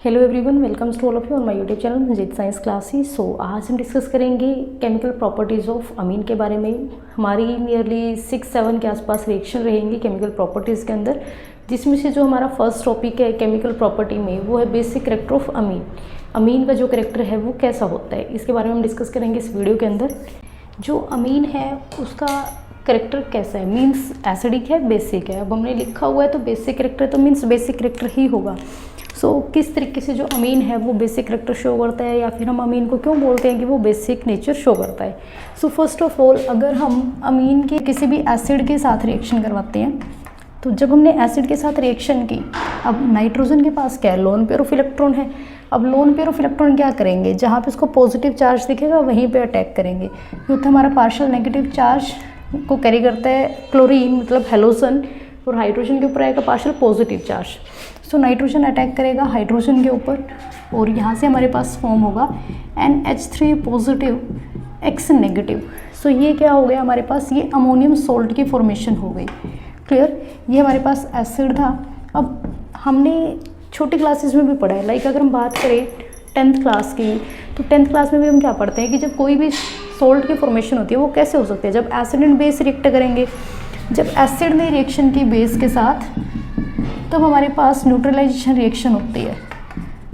Hello everyone, welcome to all of you on my YouTube channel Manjeet science classes. So आज हम discuss करेंगे chemical properties of अमीन के बारे में। हमारी नियरली 6-7 के आसपास रिएक्शन रहेंगी केमिकल प्रॉपर्टीज़ के अंदर, जिसमें से जो हमारा फर्स्ट टॉपिक है केमिकल प्रॉपर्टी में वो है बेसिक कैरेक्टर ऑफ अमीन। अमीन का जो कैरेक्टर है वो कैसा होता है, इसके बारे में हम डिस्कस करेंगे इस वीडियो के अंदर। जो अमीन है उसका कैरेक्टर कैसा है, मीन्स एसिडिक है, बेसिक है। अब हमने लिखा हुआ है तो बेसिक कैरेक्टर तो मीन्स बेसिक कैरेक्टर ही होगा। किस तरीके से जो अमीन है वो बेसिक कैरेक्टर शो करता है, या फिर हम अमीन को क्यों बोलते हैं कि वो बेसिक नेचर शो करता है। फर्स्ट ऑफ ऑल, अगर हम अमीन के किसी भी एसिड के साथ रिएक्शन करवाते हैं, तो जब हमने एसिड के साथ रिएक्शन की, अब नाइट्रोजन के पास क्या है, लोन पेयर ऑफ इलेक्ट्रॉन है। अब लोन पेयर ऑफ इलेक्ट्रॉन क्या करेंगे, जहाँ पे उसको पॉजिटिव चार्ज दिखेगा वहीं पे अटैक करेंगे, क्योंकि हमारा पार्शियल नेगेटिव चार्ज को कैरी करता है क्लोरीन, मतलब हेलोजन, और हाइड्रोजन के ऊपर आएगा partial positive charge. Nitrogen attack करेगा हाइड्रोजन के ऊपर, और यहाँ से हमारे पास फॉर्म होगा NH3 पॉजिटिव X नेगेटिव। ये क्या हो गया हमारे पास, ये अमोनियम सोल्ट की फॉर्मेशन हो गई। क्लियर, ये हमारे पास एसिड था। अब हमने छोटी क्लासेस में भी पढ़ा है, लाइक अगर हम बात करें 10th क्लास की, तो 10th क्लास में भी हम क्या पढ़ते हैं कि जब कोई भी सोल्ट की फॉर्मेशन होती है वो कैसे हो सकती है, जब एसिड एंड बेस रिएक्ट करेंगे। जब एसिड ने रिएक्शन की बेस के साथ, तब हमारे पास न्यूट्रलाइजेशन रिएक्शन होती है,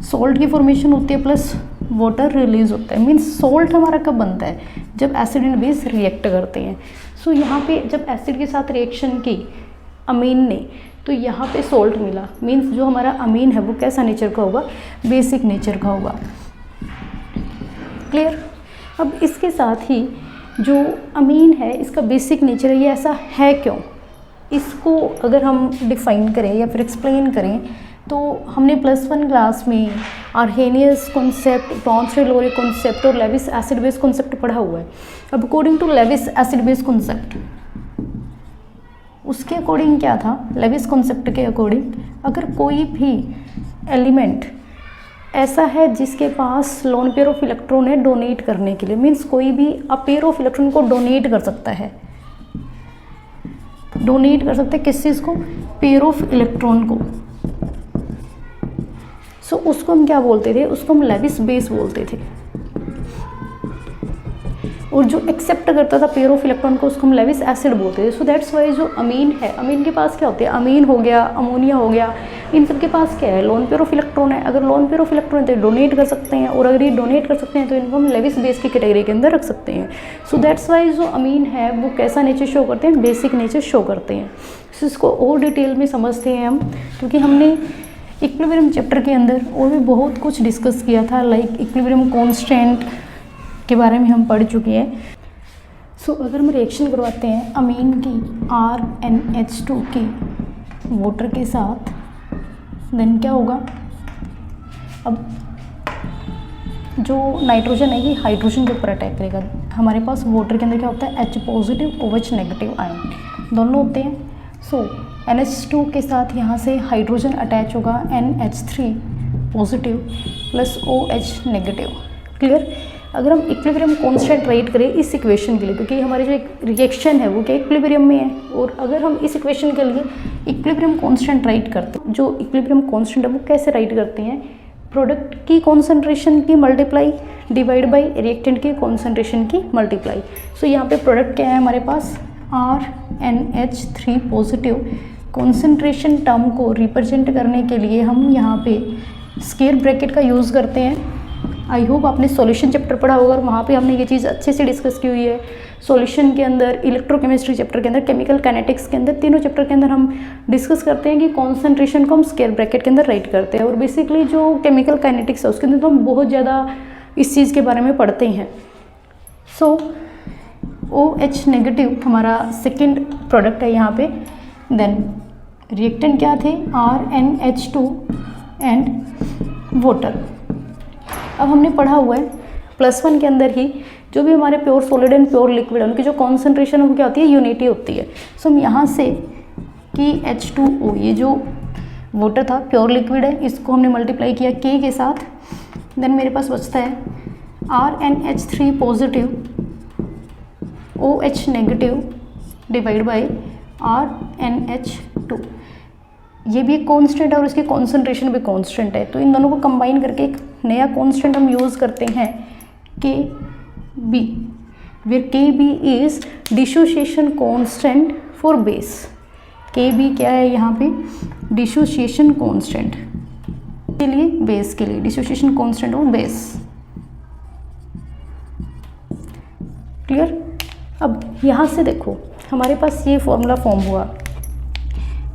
सोल्ट की फॉर्मेशन होती है प्लस वाटर रिलीज होता है। मीन्स सोल्ट हमारा कब बनता है, जब एसिड एंड बेस रिएक्ट करते हैं। यहाँ पे जब एसिड के साथ रिएक्शन की अमीन ने, तो यहाँ पे सोल्ट मिला। मीन्स जो हमारा अमीन है वो कैसा नेचर का होगा, बेसिक नेचर का होगा। क्लियर। अब इसके साथ ही जो अमीन है इसका बेसिक नेचर है, ये ऐसा है क्यों, इसको अगर हम डिफाइन करें या फिर एक्सप्लेन करें, तो हमने +1 क्लास में आर्हेनियस कॉन्सेप्ट, ब्राउन-लोरे कॉन्सेप्ट और लेविस एसिड बेस कॉन्सेप्ट पढ़ा हुआ है। अब according to Lewis acid base concept, उसके अकॉर्डिंग क्या था, लेविस कॉन्सेप्ट के अकॉर्डिंग, अगर कोई भी एलिमेंट ऐसा है जिसके पास लोन पेयर ऑफ इलेक्ट्रॉन है डोनेट करने के लिए, मीन्स कोई भी पेयर ऑफ इलेक्ट्रॉन को डोनेट कर सकता है, डोनेट कर सकते हैं किस चीज़ को, पेयर ऑफ इलेक्ट्रॉन को। उसको हम क्या बोलते थे, उसको हम लेविस बेस बोलते थे। और जो एक्सेप्ट करता था पेयर ऑफ इलेक्ट्रॉन को, उसको हम लेविस एसिड बोलते थे। दैट्स वाई जो अमीन है, अमीन के पास क्या होते हैं, अमीन हो गया, अमोनिया हो गया, इन सब के पास क्या है, लोन पेयर ऑफ इलेक्ट्रॉन है। अगर लोन पेयर ऑफ इलेक्ट्रॉन है तो डोनेट कर सकते हैं, और अगर ये डोनेट कर सकते हैं तो इनको हम लेविस बेस की कैटेगरी के अंदर रख सकते हैं। दैट्स वाई जो अमीन है वो कैसा नेचर शो करते हैं, बेसिक नेचर शो करते हैं। इसको और डिटेल में समझते हैं हम, क्योंकि हमने इक्विलिब्रियम चैप्टर के अंदर और भी बहुत कुछ डिस्कस किया था, लाइक इक्विलिब्रियम कांस्टेंट के बारे में हम पढ़ चुके हैं। अगर हम रिएक्शन करवाते हैं अमीन की RnH2 की वाटर के साथ, देन क्या होगा, अब जो नाइट्रोजन है ये हाइड्रोजन के ऊपर अटैक करेगा। हमारे पास वाटर के अंदर क्या होता है, H positive OH negative ion दोनों होते हैं। NH2 के साथ यहाँ से हाइड्रोजन अटैच होगा NH3 positive plus OH negative. Clear. अगर हम इक्विलिब्रियम कांस्टेंट राइट करें इस इक्वेशन के लिए, क्योंकि हमारी जो रिएक्शन है वो क्या इक्विलिब्रियम में है, और अगर हम इस इक्वेशन के लिए इक्विलिब्रियम कांस्टेंट राइट करते हैं, जो इक्विलिब्रियम कांस्टेंट है वो कैसे राइट करते हैं, प्रोडक्ट की कॉन्सेंट्रेशन की मल्टीप्लाई डिवाइड बाई रिएक्टेंट की कॉन्सेंट्रेशन की मल्टीप्लाई। यहाँ पे प्रोडक्ट क्या है हमारे पास, RnH3 पॉजिटिव। कॉन्सेंट्रेशन टर्म को रिप्रेजेंट करने के लिए हम यहाँ पे स्क्वायर ब्रैकेट का यूज़ करते हैं। आई होप आपने सॉल्यूशन चैप्टर पढ़ा होगा और वहाँ पे हमने ये चीज़ अच्छे से डिस्कस की हुई है। सॉल्यूशन के अंदर, इलेक्ट्रोकेमिस्ट्री चैप्टर के अंदर, केमिकल काइनेटिक्स के अंदर, तीनों चैप्टर के अंदर हम डिस्कस करते हैं कि कॉन्सेंट्रेशन को हम स्क्वायर ब्रैकेट के अंदर राइट करते हैं। और बेसिकली जो केमिकल काइनेटिक्स है उसके अंदर तो हम बहुत ज़्यादा इस चीज़ के बारे में पढ़ते हैं। OH नेगेटिव हमारा सेकेंड प्रोडक्ट है यहाँ पे। देन रिएक्टेंट क्या थे, RnH2 एंड वाटर। अब हमने पढ़ा हुआ है +1 के अंदर ही, जो भी हमारे pure solid and pure liquid है उनकी जो कॉन्सेंट्रेशन है वो क्या होती है, यूनिटी होती है। हम यहाँ से कि H2O, ये जो वाटर था प्योर लिक्विड है, इसको हमने मल्टीप्लाई किया K के साथ। देन मेरे पास बचता है RnH3 positive OH negative divide by RnH2। ये भी एक कांस्टेंट है और इसकी कॉन्सेंट्रेशन भी कांस्टेंट है, तो इन दोनों को कंबाइन करके एक नया कांस्टेंट हम यूज़ करते हैं Kb, where Kb is dissociation constant for base. Kb क्या है यहाँ पे, डिसोसिएशन कांस्टेंट के लिए, बेस के लिए, dissociation constant of base. Clear. अब यहाँ से देखो हमारे पास ये फॉर्मूला फॉर्म हुआ,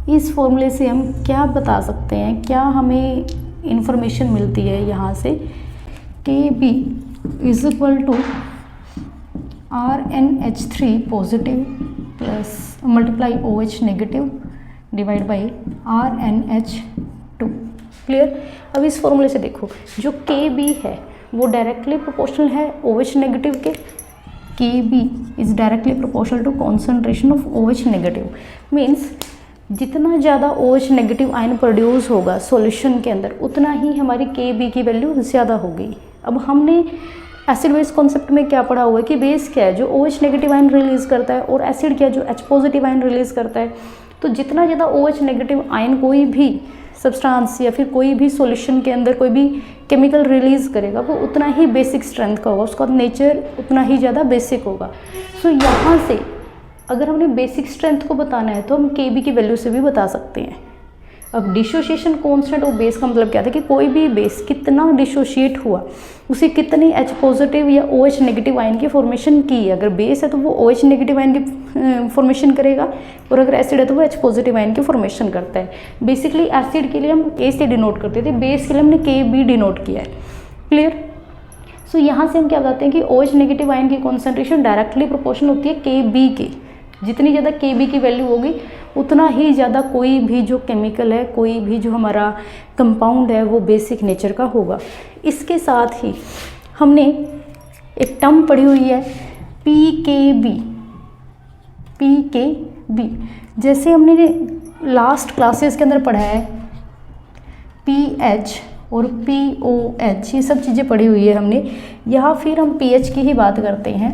इस फॉर्मूले से हम क्या बता सकते हैं, क्या हमें इंफॉर्मेशन मिलती है यहाँ से, Kb is equal to RnH3 positive plus multiply OH negative divide by RnH2। Clear. अब इस फॉर्मूले से देखो जो Kb है वो डायरेक्टली प्रोपोर्शनल है OH नेगेटिव के, Kb is directly proportional to concentration of OH negative. Means जितना ज़्यादा OH नेगेटिव आयन प्रोड्यूस होगा सॉल्यूशन के अंदर उतना ही हमारी Kb की वैल्यू ज़्यादा होगी। अब हमने एसिड बेस कॉन्सेप्ट में क्या पढ़ा हुआ है कि बेस क्या है, जो OH नेगेटिव आयन रिलीज़ करता है, और एसिड क्या है, जो H पॉजिटिव आयन रिलीज़ करता है। तो जितना ज़्यादा OH नेगेटिव आयन कोई भी सब्सटेंस या फिर कोई भी सॉल्यूशन के अंदर कोई भी केमिकल रिलीज़ करेगा वो उतना ही बेसिक स्ट्रेंथ का होगा, उसका नेचर उतना ही ज़्यादा बेसिक होगा। सो यहाँ से अगर हमने बेसिक स्ट्रेंथ को बताना है तो हम Kb की वैल्यू से भी बता सकते हैं। अब डिसोसिएशन कांस्टेंट ऑफ बेस का मतलब क्या था कि कोई भी बेस कितना डिसोशिएट हुआ, उसे कितनी H पॉजिटिव या OH नेगेटिव आयन की फॉर्मेशन की है। अगर बेस है तो वो OH नेगेटिव आयन की फॉर्मेशन करेगा, और अगर एसिड है तो वो H पॉजिटिव आयन की फॉर्मेशन करता है। बेसिकली एसिड के लिए हम A से डिनोट करते थे, बेस के लिए हमने Kb डिनोट किया है। क्लियर। सो यहाँ से हम क्या बताते हैं कि OH नेगेटिव आयन की कॉन्सेंट्रेशन डायरेक्टली प्रोपोर्शनल होती है Kb के। जितनी ज़्यादा Kb की वैल्यू होगी उतना ही ज़्यादा कोई भी जो केमिकल है, कोई भी जो हमारा कंपाउंड है वो बेसिक नेचर का होगा। इसके साथ ही हमने एक टर्म पढ़ी हुई है pKb। pKb जैसे हमने लास्ट क्लासेस के अंदर पढ़ा है pH और pOH, ये सब चीज़ें पढ़ी हुई है हमने। यहाँ फिर हम pH की ही बात करते हैं।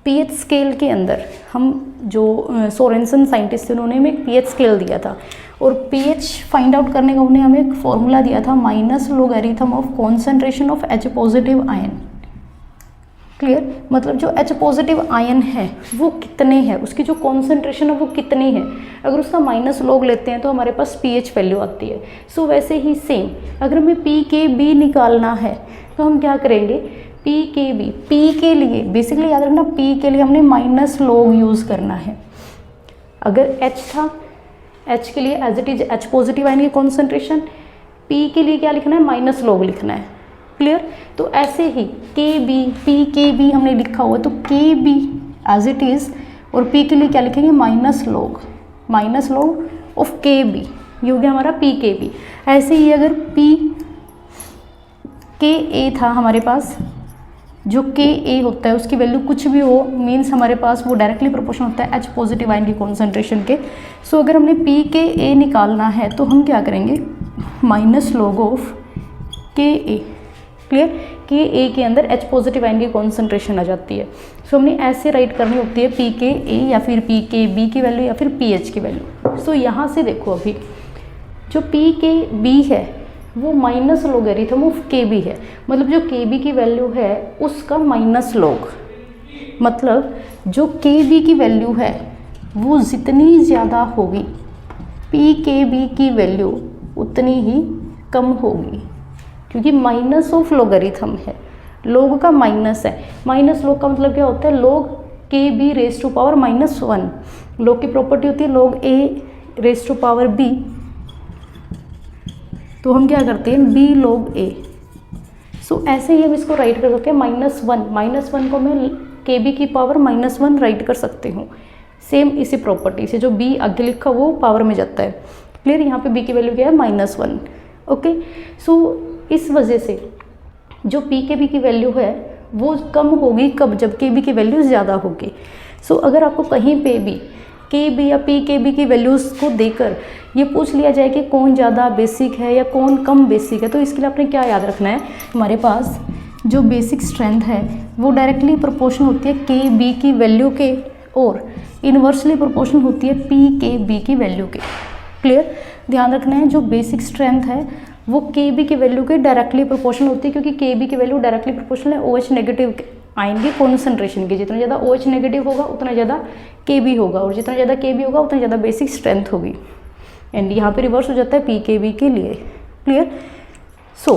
pH स्केल के अंदर हम जो सोरेंसन साइंटिस्ट थे उन्होंने हमें एक pH स्केल दिया था, और pH फाइंड आउट करने का उन्हें हमें एक फॉर्मूला दिया था minus logarithm of concentration of H positive ion. Clear. मतलब जो H पॉजिटिव आयन है वो कितने हैं, उसकी जो कॉन्सेंट्रेशन है वो कितनी है, अगर उसका माइनस लोग लेते हैं तो हमारे पास pH वैल्यू आती है। सो वैसे ही सेम अगर हमें pKb निकालना है तो हम क्या करेंगे, pKb, P के लिए बेसिकली याद रखना, P के लिए हमने माइनस लोग यूज़ करना है। अगर H था, H के लिए as it is H positive ion की कॉन्सेंट्रेशन, P के लिए क्या लिखना है, माइनस लोग लिखना है। क्लियर। तो ऐसे ही Kb, pKb हमने लिखा हुआ है तो Kb एज इट इज़, और P के लिए क्या लिखेंगे, माइनस लोग ऑफ Kb, ये हो गया हमारा pKb। ऐसे ही अगर Ka था हमारे पास, जो Ka होता है उसकी वैल्यू कुछ भी हो, मीन्स हमारे पास वो डायरेक्टली प्रोपोर्शनल होता है H पॉजिटिव आयन की कॉन्सेंट्रेशन के। सो अगर हमने pKa निकालना है तो हम क्या करेंगे, माइनस लोग ऑफ Ka। क्लियर। Ka के अंदर H पॉजिटिव आयन की कॉन्सेंट्रेशन आ जाती है। सो हमने ऐसे राइट करनी होती है pKa या फिर pKb की वैल्यू या फिर pH की वैल्यू। सो यहाँ से देखो अभी जो pKb है वो माइनस लोगैरिथम ऑफ Kb है, मतलब जो Kb की वैल्यू है उसका माइनस लोग, मतलब जो Kb की वैल्यू है वो जितनी ज़्यादा होगी pKb की वैल्यू उतनी ही कम होगी, क्योंकि माइनस ऑफ लोगैरिथम है, लोग का माइनस है। माइनस लोग का मतलब क्या होता है, लोग Kb रेज टू पावर -1। लोग की प्रॉपर्टी होती है लोग A raise to power B, तो हम क्या करते हैं b log a। सो ऐसे ही हम इसको राइट कर सकते हैं -1 को मैं Kb की पावर -1 राइट कर सकती हूँ। सेम इसी प्रॉपर्टी से जो b आगे लिखा वो पावर में जाता है। क्लियर। यहाँ पे b की वैल्यू क्या है, -1। ओके। सो इस वजह से जो pKb की वैल्यू है वो कम होगी कब, जब Kb की वैल्यू ज़्यादा होगी। सो अगर आपको कहीं पे भी Kb या pKb की वैल्यूज़ को देकर ये पूछ लिया जाए कि कौन ज़्यादा बेसिक है या कौन कम बेसिक है, तो इसके लिए आपने क्या याद रखना है, हमारे पास जो बेसिक स्ट्रेंथ है वो डायरेक्टली प्रोपोर्शनल होती है Kb की वैल्यू के, और इन्वर्सली प्रोपोर्शनल होती है pKb की वैल्यू के। क्लियर, ध्यान रखना है जो बेसिक स्ट्रेंथ है वो Kb की वैल्यू के डायरेक्टली प्रोपोर्शनल होती है, क्योंकि Kb की वैल्यू डायरेक्टली प्रोपोर्शनल है OH नेगेटिव आयन की कॉन्सेंट्रेशन की। जितना ज़्यादा OH नेगेटिव होगा उतना ज़्यादा Kb होगा, और जितना ज़्यादा Kb होगा उतना ज़्यादा बेसिक स्ट्रेंथ होगी। एंड यहाँ पे रिवर्स हो जाता है pKb के लिए। क्लियर। सो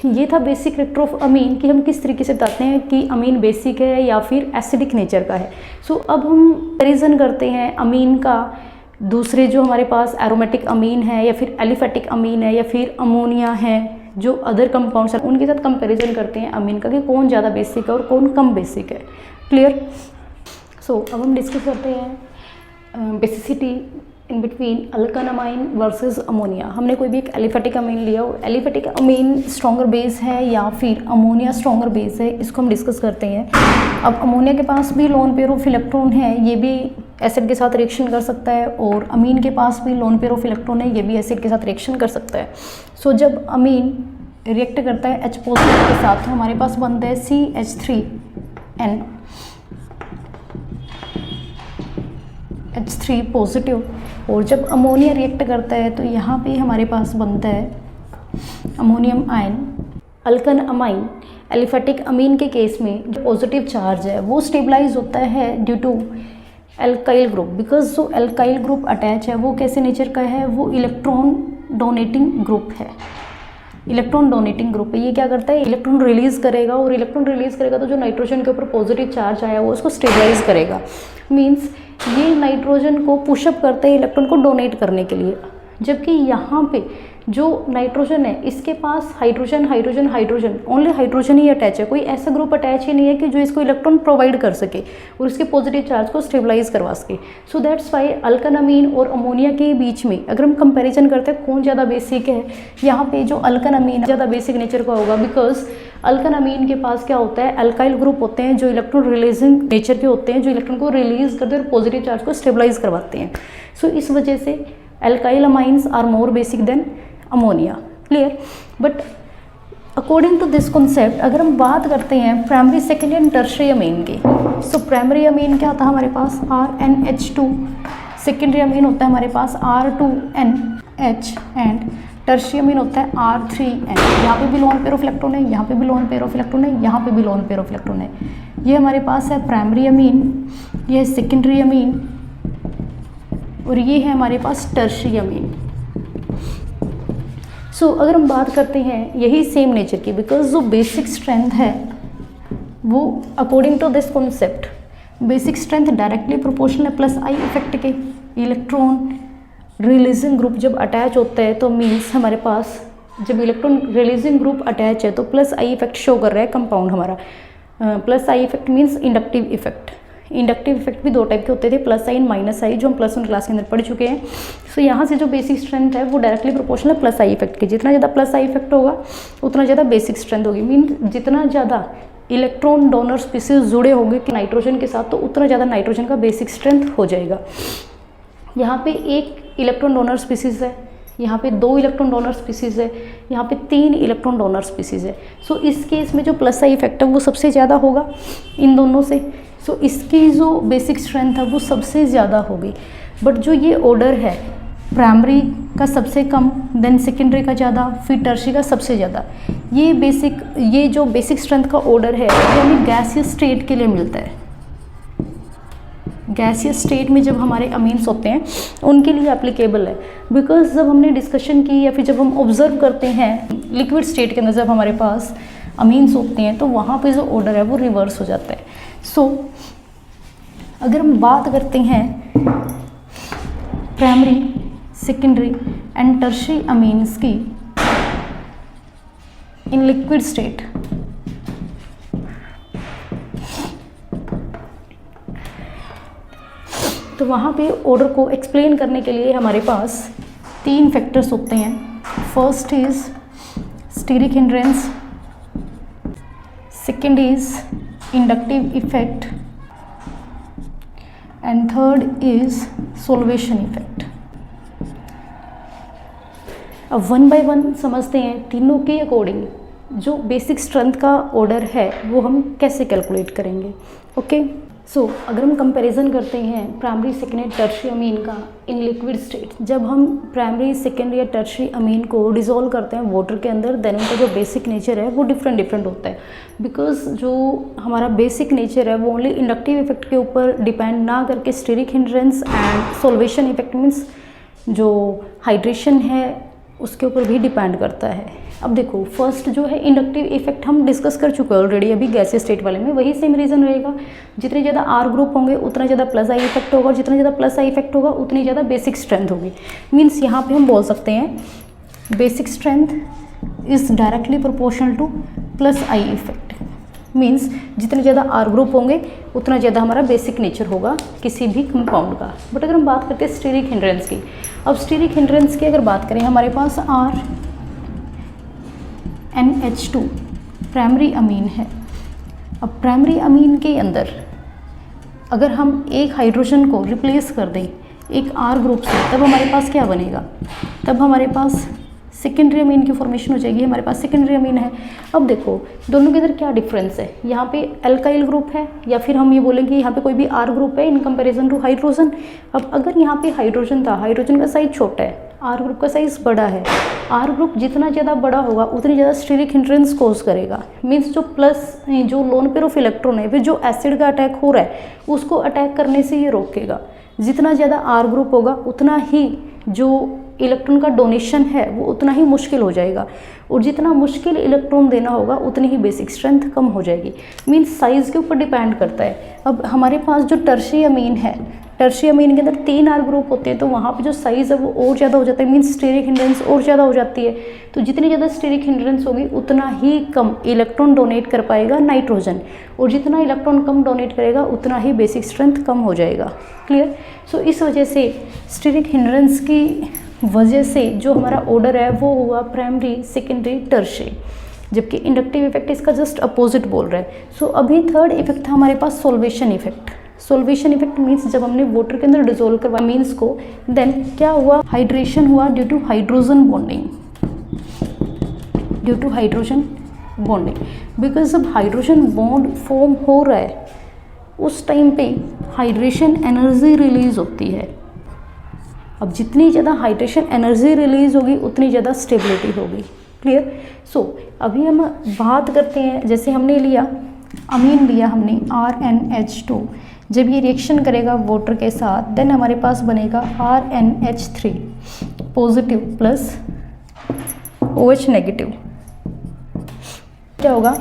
ये था बेसिक कैरेक्टर ऑफ अमीन कि हम किस तरीके से बताते हैं कि अमीन बेसिक है या फिर एसिडिक नेचर का है। सो अब हम कंपेरिजन करते हैं अमीन का दूसरे जो हमारे पास एरोमेटिक अमीन है या फिर एलिफेटिक अमीन है या फिर अमोनिया है, जो अदर कंपाउंड्स हैं उनके साथ कंपैरिजन करते हैं अमीन का कि कौन ज़्यादा बेसिक है और कौन कम बेसिक है। क्लियर। सो अब हम डिस्कस करते हैं basicity in between alkane amine versus ammonia. हमने कोई भी एक एलिफेटिक अमीन लिया और एलिफेटिक अमीन स्ट्रॉन्गर बेस है या फिर अमोनिया स्ट्रॉन्गर बेस है, इसको हम डिस्कस करते हैं। अब अमोनिया के पास भी लोन पेयर ऑफ इलेक्ट्रॉन है, ये भी एसिड के साथ रिएक्शन कर सकता है, और अमीन के पास भी लोन पेयर ऑफ इलेक्ट्रॉन है, ये भी एसिड के साथ रिएक्शन कर सकता है। सो जब अमीन रिएक्ट करता है H पॉजिटिव के साथ तो हमारे पास बनता है CH3N H3 पॉजिटिव, और जब अमोनिया रिएक्ट करता है तो यहाँ पे हमारे पास बनता है ammonium ion. Alkane amine aliphatic amine के केस में जो पॉजिटिव चार्ज है वो स्टेबलाइज होता है due to alkyl group, because जो एल्काइल ग्रुप अटैच है वो कैसे नेचर का है, वो इलेक्ट्रॉन डोनेटिंग ग्रुप है। इलेक्ट्रॉन डोनेटिंग ग्रुप है, ये क्या करता है, इलेक्ट्रॉन रिलीज करेगा, और इलेक्ट्रॉन रिलीज करेगा तो जो नाइट्रोजन के ऊपर पॉजिटिव चार्ज आया वो उसको स्टेबलाइज करेगा। मींस ये नाइट्रोजन को पुशअप करता है इलेक्ट्रॉन को डोनेट करने के लिए। जबकि यहाँ पे जो नाइट्रोजन है इसके पास hydrogen hydrogen hydrogen only hydrogen ही अटैच है, कोई ऐसा ग्रुप अटैच ही नहीं है कि जो इसको इलेक्ट्रॉन प्रोवाइड कर सके और इसके पॉजिटिव चार्ज को स्टेबलाइज करवा सके। सो दैट्स वाई अल्कन अमीन और अमोनिया के बीच में अगर हम कंपैरिजन करते हैं कौन ज़्यादा बेसिक है, यहाँ पे जो अल्कन अमीन ज़्यादा बेसिक नेचर का होगा, बिकॉज अल्कन अमीन के पास क्या होता है, अल्काइल ग्रुप होते हैं जो इलेक्ट्रॉन रिलीजिंग नेचर के होते हैं, जो इलेक्ट्रॉन को रिलीज करते हैं और पॉजिटिव चार्ज को स्टेबलाइज करवाते हैं। सो इस वजह से alkyl amines are more basic than ammonia. Clear. But according to this concept अगर हम बात करते हैं primary secondary and tertiary amine की, सो प्राइमरी अमीन क्या था हमारे पास RNH2, सेकेंडरी अमीन होता है हमारे पास R2NH, एंड टर्शियरी अमीन होता है R3N। यहाँ पे भी लोन पेयर ऑफ इलेक्ट्रॉन है, यहाँ पे भी लोन पेयर ऑफ इलेक्ट्रॉन है, यहाँ पे भी लोन पेयर ऑफ इलेक्ट्रॉन है। ये हमारे पास है प्राइमरी अमीन, ये है सेकेंडरी अमीन, और ये है हमारे पास टर्शियरी अमीन। सो अगर हम बात करते हैं यही सेम नेचर की, बिकॉज जो बेसिक स्ट्रेंथ है वो according to this concept basic strength directly proportional है प्लस आई इफेक्ट के। इलेक्ट्रॉन रिलीजिंग ग्रुप जब अटैच होता है तो मीन्स हमारे पास जब इलेक्ट्रॉन रिलीजिंग ग्रुप अटैच है तो प्लस आई इफेक्ट शो कर रहा है कंपाउंड हमारा। Plus I effect means inductive effect. Inductive effect भी दो टाइप के होते थे, प्लस आई एंड माइनस आई, जो हम प्लस 1 क्लास के अंदर पढ़ चुके हैं। सो यहाँ से जो बेसिक स्ट्रेंथ है वो डायरेक्टली प्रोपोर्शनल है प्लस आई इफेक्ट के। जितना ज़्यादा प्लस आई इफेक्ट होगा उतना ज़्यादा बेसिक स्ट्रेंथ होगी। मीन जितना ज़्यादा इलेक्ट्रॉन डोनर स्पीसीज जुड़े होंगे कि नाइट्रोजन के साथ तो उतना ज़्यादा नाइट्रोजन का बेसिक स्ट्रेंथ हो जाएगा। यहाँ पे एक इलेक्ट्रॉन डोनर स्पीसीज है, यहाँ पे 2 इलेक्ट्रॉन डोनर स्पीसीज है, यहाँ पे 3 इलेक्ट्रॉन डोनर स्पीसीज है। सो इस केस में जो प्लस आई इफेक्ट है वो सबसे ज़्यादा होगा इन दोनों से। सो इसकी जो बेसिक स्ट्रेंथ है वो सबसे ज़्यादा होगी। बट जो ये ऑर्डर है प्राइमरी का सबसे कम, देन सेकेंडरी का ज़्यादा, फिर टर्शियरी का सबसे ज़्यादा, ये जो बेसिक स्ट्रेंथ का ऑर्डर है ये हमें गैसियस स्टेट के लिए मिलता है। गैसियस स्टेट में जब हमारे अमीन्स होते हैं उनके लिए एप्लीकेबल है, बिकॉज जब हमने डिस्कशन की या फिर जब हम ऑब्जर्व करते हैं लिक्विड स्टेट के अंदर जब हमारे पास अमीन्स होते हैं तो वहाँ पे जो ऑर्डर है वो रिवर्स हो जाता है। सो अगर हम बात करते हैं primary secondary and tertiary amines की इन लिक्विड स्टेट, तो वहाँ पे ऑर्डर को एक्सप्लेन करने के लिए हमारे पास 3 फैक्टर्स होते हैं। First is steric hindrance, second is inductive effect, and third is solvation effect. अब 1 बाय 1 समझते हैं तीनों के अकॉर्डिंग जो बेसिक स्ट्रेंथ का ऑर्डर है वो हम कैसे कैलकुलेट करेंगे। ओके, अगर हम कंपैरिजन करते हैं प्राइमरी सेकेंडरी टर्शियरी अमीन का इन लिक्विड स्टेट, जब हम प्राइमरी सेकेंडरी या टर्शियरी अमीन को डिसॉल्व करते हैं वाटर के अंदर, देन उनका जो बेसिक नेचर है वो डिफरेंट होता है। बिकॉज जो हमारा बेसिक नेचर है वो ओनली इंडक्टिव इफेक्ट के ऊपर डिपेंड ना करके steric hindrance and solvation effect means जो हाइड्रेशन है उसके ऊपर भी डिपेंड करता है। अब देखो फर्स्ट जो है इंडक्टिव इफेक्ट हम डिस्कस कर चुके हैं ऑलरेडी अभी गैसीय स्टेट वाले में, वही सेम रीज़न रहेगा। जितने ज़्यादा आर ग्रुप होंगे उतना ज़्यादा प्लस आई इफेक्ट होगा, और जितना ज़्यादा प्लस आई इफेक्ट होगा उतनी ज़्यादा बेसिक स्ट्रेंथ होगी। मीन्स यहाँ पे हम बोल सकते हैं basic strength is directly proportional two plus I effect. Means जितने ज़्यादा आर ग्रुप होंगे उतना ज़्यादा हमारा बेसिक नेचर होगा किसी भी कंपाउंड का। बट अगर हम बात करते हैं स्टेरिक हिंड्रेंस की, अब स्टेरिक हिंड्रेंस की अगर बात करें, हमारे पास RNH2 प्राइमरी अमीन है। अब प्राइमरी अमीन के अंदर अगर हम एक हाइड्रोजन को रिप्लेस कर दें एक आर ग्रुप से, तब हमारे पास क्या बनेगा, तब हमारे पास सेकेंडरी अमीन की फॉर्मेशन हो जाएगी। हमारे पास सेकेंडरी अमीन है। अब देखो दोनों के अंदर क्या डिफरेंस है, यहाँ पे अल्काइल ग्रुप है या फिर हम ये बोलेंगे यहाँ पे कोई भी आर ग्रुप है इन कंपैरिजन टू हाइड्रोजन। अब अगर यहाँ पे हाइड्रोजन था, हाइड्रोजन का साइज छोटा है, आर ग्रुप का साइज बड़ा है। आर ग्रुप जितना ज़्यादा बड़ा होगा उतनी ज़्यादा स्टेरिक हिंड्रेंस कोज करेगा। मीन्स जो प्लस जो लोन पेयर ऑफ इलेक्ट्रॉन है फिर जो एसिड का अटैक हो रहा है उसको अटैक करने से ये रोकेगा। जितना ज़्यादा आर ग्रुप होगा उतना ही जो इलेक्ट्रॉन का डोनेशन है वो उतना ही मुश्किल हो जाएगा, और जितना मुश्किल इलेक्ट्रॉन देना होगा उतनी ही बेसिक स्ट्रेंथ कम हो जाएगी। मीन्स साइज़ के ऊपर डिपेंड करता है। अब हमारे पास जो टर्शियरी अमीन है, टर्शियरी अमीन के अंदर 3 आर ग्रुप होते हैं, तो वहाँ पे जो साइज़ है वो और ज़्यादा हो जाता है। मीन्स स्टेरिक हिंड्रेंस और ज़्यादा हो जाती है। तो जितनी ज़्यादा स्टेरिक हिंड्रेंस होगी उतना ही कम इलेक्ट्रॉन डोनेट कर पाएगा नाइट्रोजन, और जितना इलेक्ट्रॉन कम डोनेट करेगा उतना ही बेसिक स्ट्रेंथ कम हो जाएगा। क्लियर। सो इस वजह से स्टेरिक हिंड्रेंस की वजह से जो हमारा ऑर्डर है वो हुआ प्राइमरी सेकेंडरी टर्शियरी, जबकि इंडक्टिव इफेक्ट इसका जस्ट अपोजिट बोल रहा है। सो अभी थर्ड इफेक्ट था हमारे पास solvation effect. Solvation effect means जब हमने वाटर के अंदर डिसॉल्व करवाया मीन्स को, देन क्या हुआ, हाइड्रेशन हुआ due to hydrogen bonding, due to hydrogen bonding. Because जब हाइड्रोजन बॉन्ड फॉर्म हो रहा है उस टाइम पे हाइड्रेशन एनर्जी रिलीज होती है। अब जितनी ज़्यादा हाइड्रेशन एनर्जी रिलीज होगी उतनी ज़्यादा स्टेबिलिटी होगी। क्लियर। सो अभी हम बात करते हैं, जैसे हमने लिया अमीन लिया हमने RNH2, जब ये रिएक्शन करेगा वाटर के साथ देन हमारे पास बनेगा RNH3 positive plus OH negative. क्या होगा,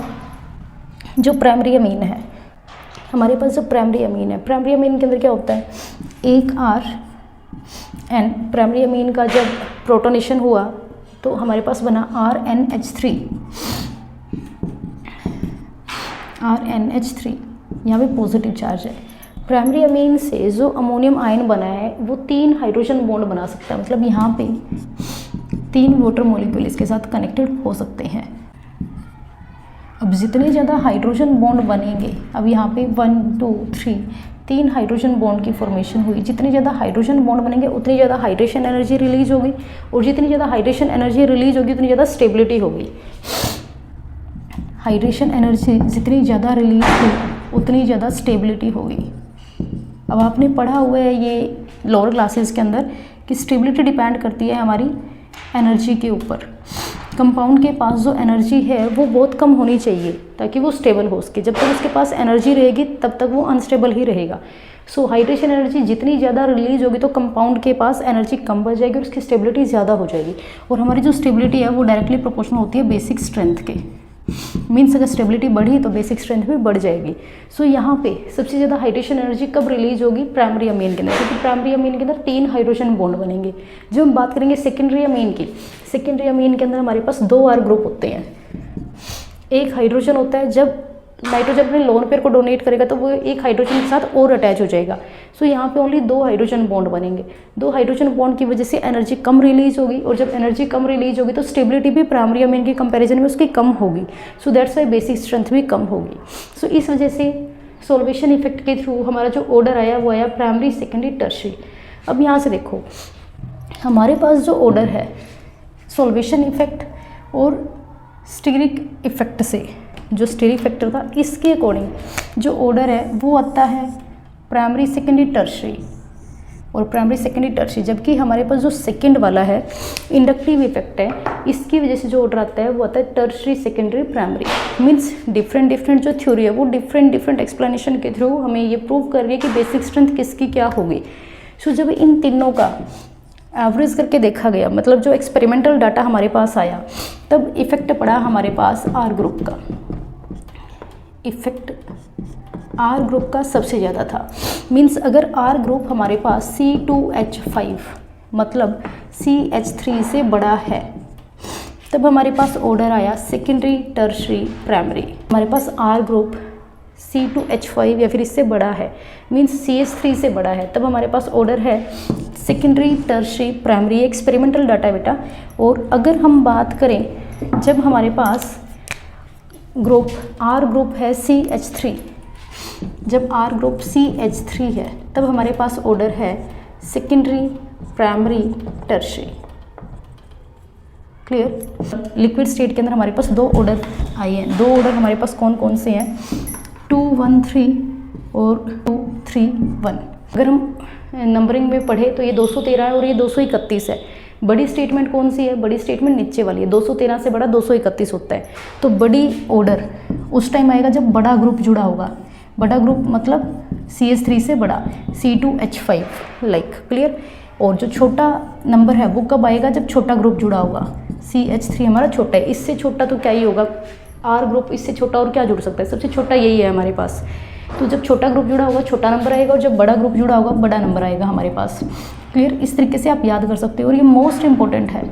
जो प्राइमरी अमीन है हमारे पास, जो प्राइमरी अमीन है, प्राइमरी अमीन के अंदर क्या होता है, एक RN, प्राइमरी अमीन का जब प्रोटोनेशन हुआ तो हमारे पास बना RNH3, यहाँ पे पॉजिटिव चार्ज है। प्राइमरी अमीन से जो अमोनियम आयन बना है वो 3 हाइड्रोजन बॉन्ड बना सकता है, मतलब यहाँ पे 3 वाटर मॉलिक्यूल इसके साथ कनेक्टेड हो सकते हैं। अब जितने ज़्यादा हाइड्रोजन बॉन्ड बनेंगे, अब यहाँ पे 1 2 3 हाइड्रोजन बॉन्ड की फॉर्मेशन हुई, जितने ज़्यादा हाइड्रोजन बॉन्ड बनेंगे उतनी ज़्यादा हाइड्रेशन एनर्जी रिलीज होगी, और जितनी ज़्यादा हाइड्रेशन एनर्जी रिलीज होगी उतनी ज़्यादा स्टेबिलिटी होगी। हाइड्रेशन एनर्जी जितनी ज़्यादा रिलीज हुई उतनी ज़्यादा स्टेबिलिटी होगी। अब आपने पढ़ा हुआ है ये लोअर क्लासेस के अंदर कि स्टेबिलिटी डिपेंड करती है हमारी एनर्जी के ऊपर। कंपाउंड के पास जो एनर्जी है वो बहुत कम होनी चाहिए ताकि वो स्टेबल हो सके। जब तक उसके पास एनर्जी रहेगी तब तक वो अनस्टेबल ही रहेगा। सो हाइड्रेशन एनर्जी जितनी ज़्यादा रिलीज होगी तो कंपाउंड के पास एनर्जी कम बढ़ जाएगी और उसकी स्टेबिलिटी ज़्यादा हो जाएगी। और हमारी जो स्टेबिलिटी है वो डायरेक्टली प्रोपोर्शनल होती है बेसिक स्ट्रेंथ के। मीन्स अगर स्टेबिलिटी बढ़ी तो बेसिक स्ट्रेंथ भी बढ़ जाएगी। सो यहाँ पे सबसे ज़्यादा हाइड्रेशन एनर्जी कब रिलीज होगी, प्राइमरी अमीन के अंदर, क्योंकि प्राइमरी अमीन के अंदर 3 हाइड्रोजन बॉन्ड बनेंगे। जो हम बात करेंगे सेकेंडरी अमीन की, सेकेंडरी अमीन के अंदर हमारे पास 2 आर ग्रुप होते हैं। एक हाइड्रोजन होता है, जब नाइट्रोजन अपने लोन पेयर को डोनेट करेगा तो वो एक हाइड्रोजन के साथ और अटैच हो जाएगा। सो यहाँ पे ओनली 2 हाइड्रोजन बॉन्ड बनेंगे। 2 हाइड्रोजन बॉन्ड की वजह से एनर्जी कम रिलीज होगी, और जब एनर्जी कम रिलीज होगी तो स्टेबिलिटी भी प्राइमरी अमीन के कंपैरिजन में उसकी कम होगी। So that's why basic strength भी कम होगी। सो इस वजह से सोल्वेशन इफेक्ट के थ्रू हमारा जो ऑर्डर आया वो आया प्राइमरी सेकेंडरी टर्शियरी। अब यहाँ से देखो हमारे पास जो ऑर्डर है सोल्वेशन इफेक्ट और स्टेरिक इफेक्ट से, जो स्टेरी फैक्टर था, इसके अकॉर्डिंग जो ऑर्डर है वो आता है प्राइमरी, सेकेंडरी, टर्शरी और प्राइमरी, सेकेंडरी, टर्शरी। जबकि हमारे पास जो सेकंड वाला है इंडक्टिव इफेक्ट है, इसकी वजह से जो ऑर्डर आता है वो आता है tertiary, secondary, primary. Means different जो थ्योरी है वो डिफरेंट एक्सप्लेनेशन के थ्रू हमें ये प्रूव कर रही है कि बेसिक स्ट्रेंथ किसकी क्या होगी। सो जब इन तीनों का एवरेज करके देखा गया, मतलब जो एक्सपेरिमेंटल डाटा हमारे पास आया, तब इफेक्ट पड़ा हमारे पास आर ग्रुप का। इफेक्ट आर ग्रुप का सबसे ज़्यादा था। मीन्स अगर आर ग्रुप हमारे पास C2H5 मतलब CH3 से बड़ा है, तब हमारे पास ऑर्डर आया सेकेंडरी, टर्शरी, प्राइमरी। हमारे पास आर ग्रुप C2H5 या फिर इससे बड़ा है, मीन्स CH3 से बड़ा है, तब हमारे पास ऑर्डर है secondary, tertiary, primary. Experimental data बेटा। और अगर हम बात करें जब हमारे पास ग्रुप आर ग्रुप है CH3, जब आर ग्रुप CH3 है, तब हमारे पास ऑर्डर है secondary, primary, tertiary. Clear. Liquid state के अंदर हमारे पास दो ऑर्डर आए हैं। दो ऑर्डर हमारे पास कौन कौन से हैं? 213 और 231। अगर हम नंबरिंग में पढ़े तो ये 213 है और ये 231 है। बड़ी स्टेटमेंट कौन सी है? बड़ी स्टेटमेंट नीचे वाली है। 213 से बड़ा 231 होता है। तो बड़ी ऑर्डर उस टाइम आएगा जब बड़ा ग्रुप जुड़ा होगा। बड़ा ग्रुप मतलब CH3 से बड़ा, C2H5 लाइक। क्लियर। और जो छोटा नंबर है वो कब आएगा? जब छोटा ग्रुप जुड़ा होगा। CH3 हमारा छोटा है, इससे छोटा तो क्या ही होगा? आर ग्रुप इससे छोटा और क्या जुड़ सकता है? सबसे छोटा यही है हमारे पास। तो जब छोटा ग्रुप जुड़ा होगा छोटा नंबर आएगा, और जब बड़ा ग्रुप जुड़ा होगा बड़ा नंबर आएगा हमारे पास। क्लियर। इस तरीके से आप याद कर सकते हो और ये मोस्ट इंपॉर्टेंट है।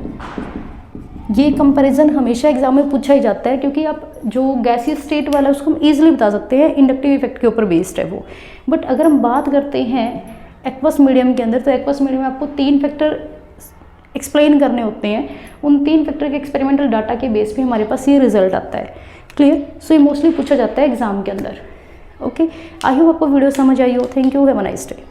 ये कंपैरिजन हमेशा एग्जाम में पूछा ही जाता है, क्योंकि आप जो गैसियस स्टेट वाला है उसको हम ईजिली बता सकते हैं, इंडक्टिव इफेक्ट के ऊपर बेस्ड है वो। बट अगर हम बात करते हैं एक्वस मीडियम के अंदर, तो एक्वस मीडियम में आपको 3 फैक्टर एक्सप्लेन करने होते हैं। उन 3 फैक्टर के एक्सपेरिमेंटल डाटा के बेस पे हमारे पास ये रिजल्ट आता है। क्लियर। सो ये मोस्टली पूछा जाता है एग्जाम के अंदर। ओके, आई होप आपको वीडियो समझ आई हो। Thank you, have a nice day.